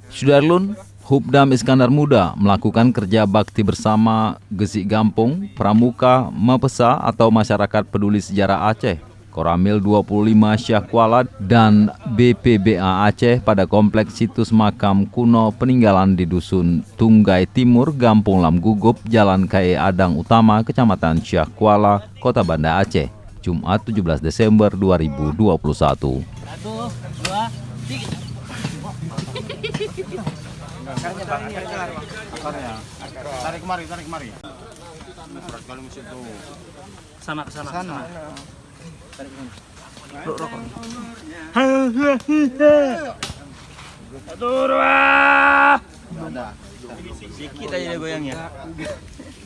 Sudarlun, Hubdam Iskandar Muda melakukan kerja bakti bersama Gesi Gampung, Pramuka, Mapesa atau Masyarakat Peduli Sejarah Aceh, Koramil 25 Syahkuala, dan BPBA Aceh pada kompleks situs makam kuno peninggalan di Dusun Tunggai Timur, Gampung Lam Gugup, Jalan KE Adang Utama, Kecamatan Syahkuala, Kota Banda Aceh, Jumat 17 Desember 2021. 1, 2, 3. Tarik kemari. Sana ke sana. Tarik ke sana. Rokok. Aduh, sedikit aja goyangnya.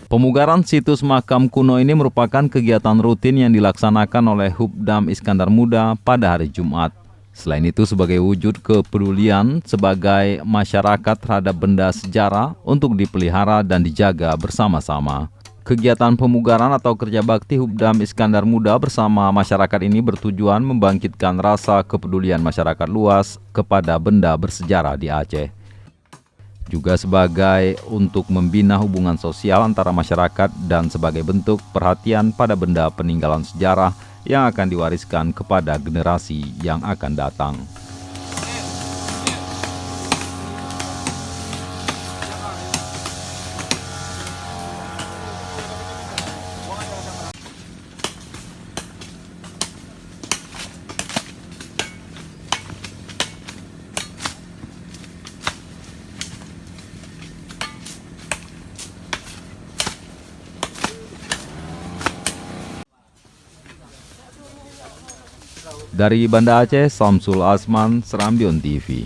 Pemugaran situs makam kuno ini merupakan kegiatan rutin yang dilaksanakan oleh Hubdam Iskandar Muda pada hari Jumat. Selain itu, sebagai wujud kepedulian sebagai masyarakat terhadap benda sejarah untuk dipelihara dan dijaga bersama-sama. Kegiatan pemugaran atau kerja bakti Hubdam Iskandar Muda bersama masyarakat ini bertujuan membangkitkan rasa kepedulian masyarakat luas kepada benda bersejarah di Aceh. Juga sebagai untuk membina hubungan sosial antara masyarakat dan sebagai bentuk perhatian pada benda peninggalan sejarah yang akan diwariskan kepada generasi yang akan datang. Dari Banda Aceh, Samsul Asman, Serambion TV.